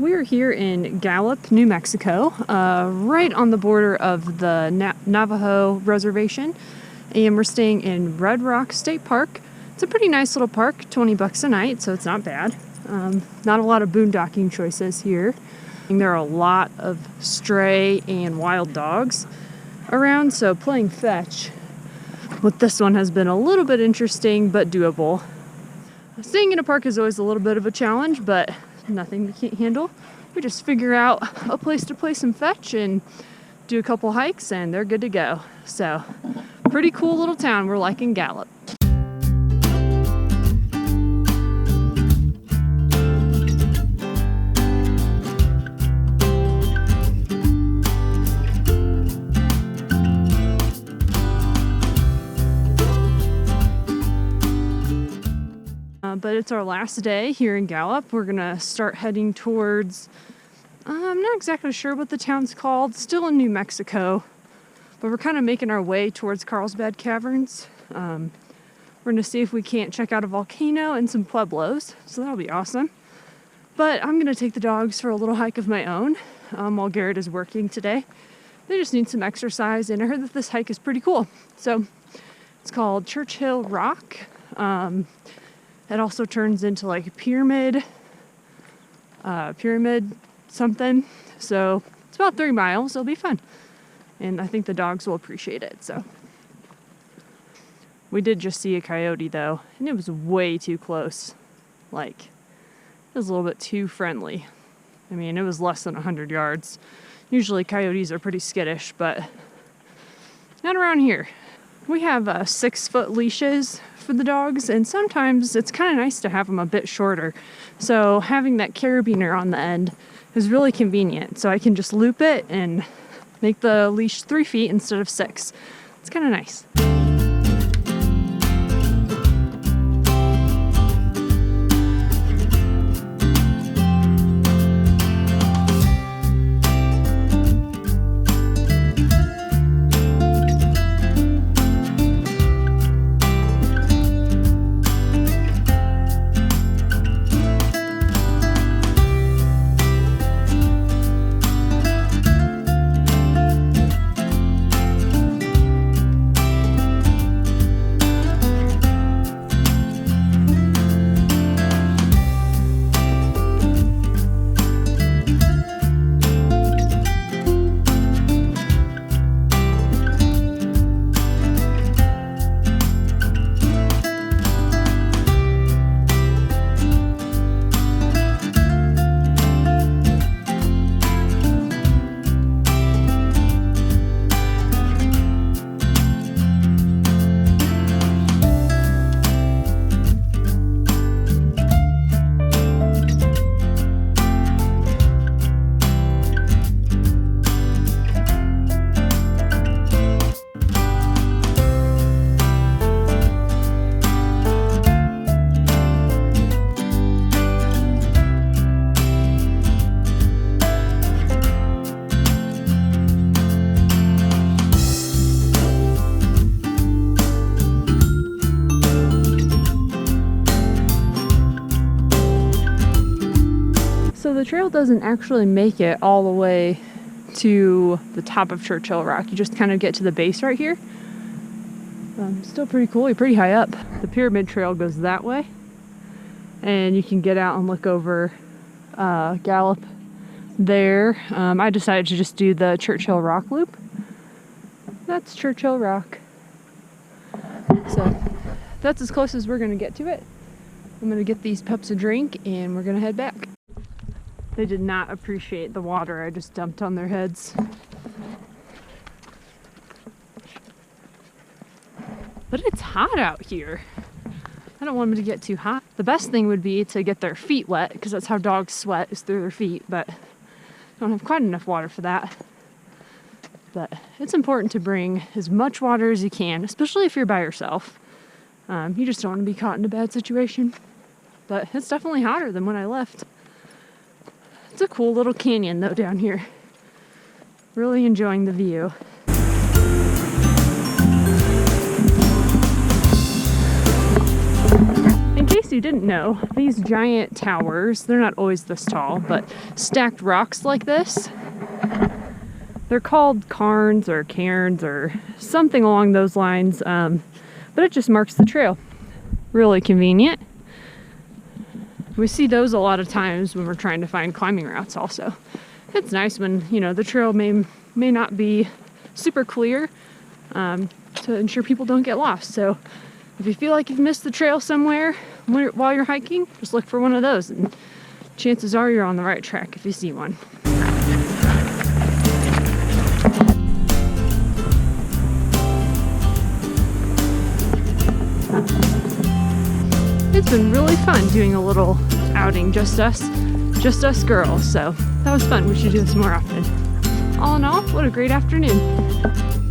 We're here in Gallup, New Mexico, right on the border of the Navajo Reservation, and we're staying in Red Rock State Park. It's a pretty nice little park, $20 a night, so it's not bad. Not a lot of boondocking choices here. And there are a lot of stray and wild dogs around, so playing fetch with this one has been a little bit interesting, but doable. Staying in a park is always a little bit of a challenge, but nothing we can't handle. We just figure out a place to play some fetch and do a couple hikes, and they're good to go. So, pretty cool little town we're liking Gallup. But it's our last day here in Gallup. We're gonna start heading towards, I'm not exactly sure what the town's called, still in New Mexico, but we're kind of making our way towards Carlsbad Caverns. We're gonna see if we can't check out a volcano and some pueblos, so that'll be awesome. But I'm gonna take the dogs for a little hike of my own while Garrett is working today. They just need some exercise, and I heard that this hike is pretty cool. So it's called Churchill Rock. It also turns into like a pyramid something. So it's about 3 miles. It'll be fun. And I think the dogs will appreciate it. So we did just see a coyote though, and it was way too close. Like, it was a little bit too friendly. I mean, it was less than 100 yards. Usually coyotes are pretty skittish, but not around here. We have 6-foot leashes for the dogs, and sometimes it's kind of nice to have them a bit shorter. So having that carabiner on the end is really convenient. So I can just loop it and make the leash 3 feet instead of 6. It's kind of nice. So the trail doesn't actually make it all the way to the top of Churchill Rock. You just kind of get to the base right here. Still pretty cool. You're pretty high up. The pyramid trail goes that way, and you can get out and look over Gallup there. I decided to just do the Churchill Rock loop. That's Churchill Rock. So that's as close as we're going to get to it. I'm going to get these pups a drink, and we're going to head back. They did not appreciate the water I just dumped on their heads. But it's hot out here. I don't want them to get too hot. The best thing would be to get their feet wet, because that's how dogs sweat, is through their feet, but I don't have quite enough water for that. But it's important to bring as much water as you can, especially if you're by yourself. You just don't want to be caught in a bad situation. But it's definitely hotter than when I left. It's a cool little canyon though down here. Really enjoying the view. In case case you didn't know, these giant towers, they're not always this tall, but stacked rocks like this, they're called cairns or cairns or something along those lines, but it just marks the trail. Really convenient. We see those a lot of times when we're trying to find climbing routes also. It's nice when, you know, the trail may not be super clear, to ensure people don't get lost. So if you feel like you've missed the trail somewhere while you're hiking, just look for one of those, and chances are you're on the right track if you see one. It's been really fun doing a little outing, just us girls. So that was fun. We should do this more often. All in all, what a great afternoon.